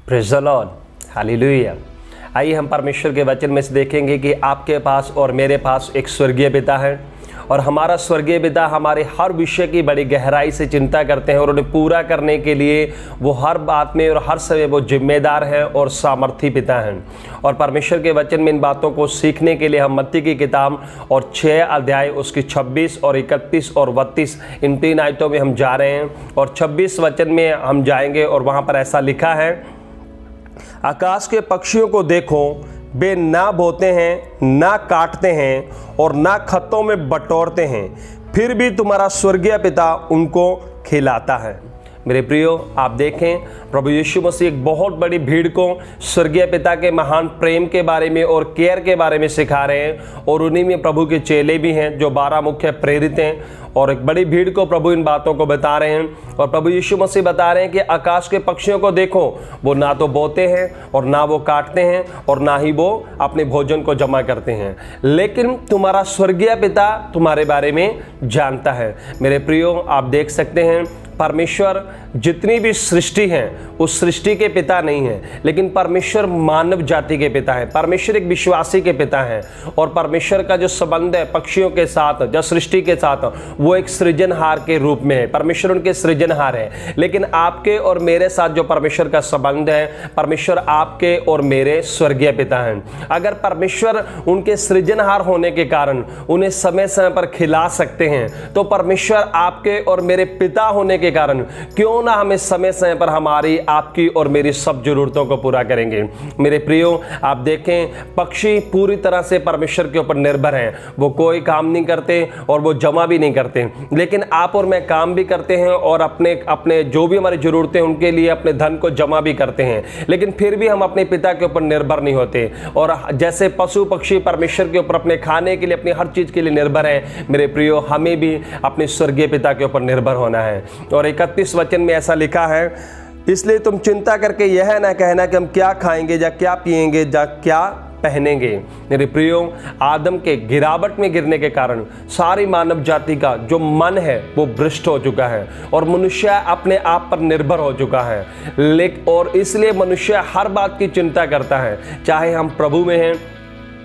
Praise the Lord, hallelujah. आइए हम परमेश्वर के वचन में से देखेंगे कि आपके पास और मेरे पास एक स्वर्गीय पिता है और हमारा स्वर्गीय पिता हमारे हर विषय की बड़ी गहराई से चिंता करते हैं और उन्हें पूरा करने के लिए वो हर बात में और हर समय वो जिम्मेदार हैं और सामर्थी पिता हैं। और परमेश्वर के वचन में इन बातों को सीखने के लिए हम मत्ती की किताब और 6 अध्याय उसकी 26 और 31 और 32 इन 3 आयतों में हम जा रहे हैं। और 26 वचन में हम जाएंगे और वहाँ पर ऐसा लिखा है, आकाश के पक्षियों को देखो, वे ना बोते हैं, ना काटते हैं और ना खत्तों में बटोरते हैं, फिर भी तुम्हारा स्वर्गीय पिता उनको खिलाता है। मेरे प्रियो, आप देखें प्रभु यीशु मसीह एक बहुत बड़ी भीड़ को स्वर्गीय पिता के महान प्रेम के बारे में और केयर के बारे में सिखा रहे हैं। और उन्हीं में प्रभु के चेले भी हैं जो 12 मुख्य प्रेरित हैं और एक बड़ी भीड़ को प्रभु इन बातों को बता रहे हैं। और प्रभु यीशु मसीह बता रहे हैं कि आकाश के पक्षियों को देखो, वो ना तो बोते हैं और ना वो काटते हैं और ना ही वो अपने भोजन को जमा करते हैं, लेकिन तुम्हारा स्वर्गीय पिता तुम्हारे बारे में जानता है। मेरे प्रियो, आप देख सकते हैं परमेश्वर जितनी भी सृष्टि है उस सृष्टि के पिता नहीं है, लेकिन परमेश्वर मानव जाति के पिता है। परमेश्वर एक विश्वासी के पिता है और परमेश्वर का जो संबंध है पक्षियों के साथ, जो सृष्टि के साथ, वो एक सृजनहार के रूप में है। परमेश्वर उनके सृजनहार है, लेकिन आपके और मेरे साथ जो परमेश्वर का संबंध है, परमेश्वर आपके और मेरे स्वर्गीय पिता हैं। अगर परमेश्वर उनके सृजनहार होने के कारण उन्हें समय समय पर खिला सकते हैं, तो परमेश्वर आपके और मेरे पिता होने के कारण क्यों ना हमें समय समय पर हमारी, आपकी और मेरी सब जरूरतों को पूरा करेंगे। मेरे प्रियो, आप देखें पक्षी पूरी तरह से परमेश्वर के ऊपर निर्भर हैं। वो कोई काम नहीं करते और वो जमा भी नहीं करते, लेकिन आप और मैं काम भी करते हैं और अपने अपने जो भी हमारी जरूरतें उनके लिए अपने धन को जमा भी करते हैं, लेकिन फिर भी हम अपने पिता के ऊपर निर्भर नहीं होते। और जैसे पशु पक्षी परमेश्वर के ऊपर अपने खाने के लिए, अपनी हर चीज के लिए निर्भर हैं, मेरे प्रियो हमें भी अपने स्वर्गीय पिता के ऊपर निर्भर होना है। और 31 वचन में ऐसा लिखा है, इसलिए तुम चिंता करके यह ना कहना कि हम क्या खाएंगे या क्या पिएंगे या क्या पहनेंगे। मेरे प्रियो, आदम के गिरावट में गिरने के कारण सारी मानव जाति का जो मन है वो भ्रष्ट हो चुका है और मनुष्य अपने आप पर निर्भर हो चुका है। और इसलिए मनुष्य हर बात की चिंता करता है, चाहे हम प्रभु में हैं,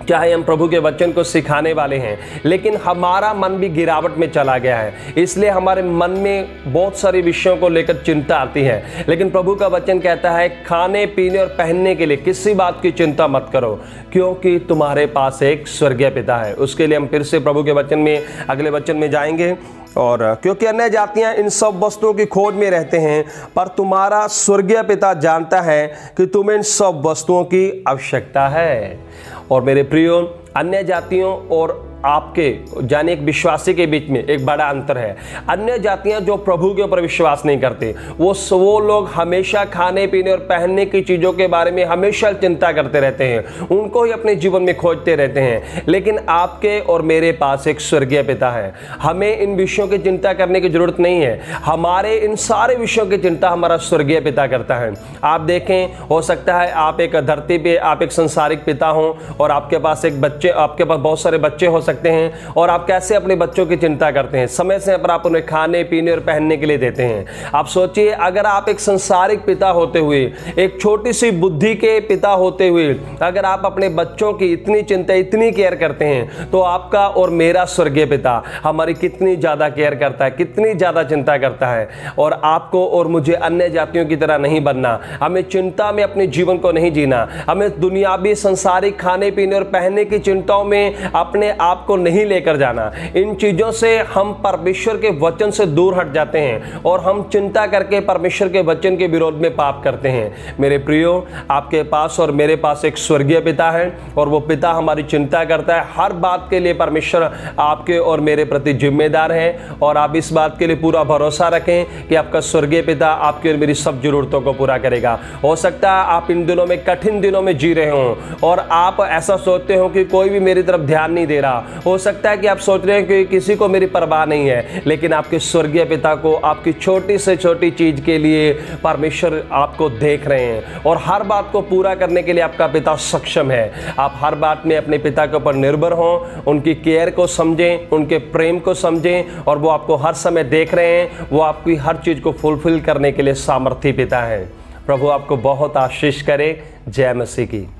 चाहे हम प्रभु के वचन को सिखाने वाले हैं, लेकिन हमारा मन भी गिरावट में चला गया है। इसलिए हमारे मन में बहुत सारी विषयों को लेकर चिंता आती है, लेकिन प्रभु का वचन कहता है खाने पीने और पहनने के लिए किसी बात की चिंता मत करो, क्योंकि तुम्हारे पास एक स्वर्गीय पिता है। उसके लिए हम फिर से प्रभु के वचन में अगले वचन में जाएंगे। और क्योंकि अन्य जातियां इन सब वस्तुओं की खोज में रहते हैं, पर तुम्हारा स्वर्गीय पिता जानता है कि तुम्हें इन सब वस्तुओं की आवश्यकता है। और मेरे प्रियो, अन्य जातियों और आपके यानी एक विश्वासी के बीच में एक बड़ा अंतर है। अन्य जातियां जो प्रभु के ऊपर विश्वास नहीं करते, वो लोग हमेशा खाने पीने और पहनने की चीज़ों के बारे में हमेशा चिंता करते रहते हैं, उनको ही अपने जीवन में खोजते रहते हैं। लेकिन आपके और मेरे पास एक स्वर्गीय पिता है, हमें इन विषयों की चिंता करने की जरूरत नहीं है। हमारे इन सारे विषयों की चिंता हमारा स्वर्गीय पिता करता है। आप देखें, हो सकता है आप एक धरती पे आप एक संसारिक पिता हो और आपके पास एक बच्चे, आपके पास बहुत सारे बच्चे हो सकते हैं, और आप कैसे अपने बच्चों की चिंता करते हैं, समय समय पर आप उन्हें खाने पीने और पहनने के लिए देते हैं। आप सोचिए, अगर आप एक संसारिक पिता होते हुए, एक छोटी सी बुद्धि के पिता होते हुए, अगर आप अपने बच्चों की इतनी चिंता, इतनी केयर करते हैं, तो आपका और मेरा स्वर्गीय पिता हमारी कितनी ज्यादा केयर करता है, कितनी ज्यादा चिंता करता है। और आपको और मुझे अन्य जातियों की तरह नहीं बनना, हमें चिंता में अपने जीवन को नहीं जीना, हमें दुनियावी संसारिक खाने पीने और पहनने की चिंताओं में अपने आप को नहीं लेकर जाना। इन चीजों से हम परमेश्वर के वचन से दूर हट जाते हैं और हम चिंता करके परमेश्वर के वचन के विरोध में पाप करते हैं। मेरे प्रियो, आपके पास और मेरे पास एक स्वर्गीय पिता है और वो पिता हमारी चिंता करता है। हर बात के लिए परमेश्वर आपके और मेरे प्रति जिम्मेदार है, और आप इस बात के लिए पूरा भरोसा रखें कि आपका स्वर्गीय पिता आपकी और मेरी सब जरूरतों को पूरा करेगा। हो सकता है आप इन दिनों में, कठिन दिनों में जी रहे हो और आप ऐसा सोचते हो कि कोई भी मेरी तरफ ध्यान नहीं दे रहा। हो सकता है कि आप सोच रहे हैं कि किसी को मेरी परवाह नहीं है, लेकिन आपके स्वर्गीय पिता को आपकी छोटी से छोटी चीज के लिए परमेश्वर आपको देख रहे हैं और हर बात को पूरा करने के लिए आपका पिता सक्षम है। आप हर बात में अपने पिता के ऊपर निर्भर हों, उनकी केयर को समझें, उनके प्रेम को समझें, और वो आपको हर समय देख रहे हैं। वो आपकी हर चीज को फुलफिल करने के लिए सामर्थी पिता है। प्रभु आपको बहुत आशीष करे। जय मसीह की।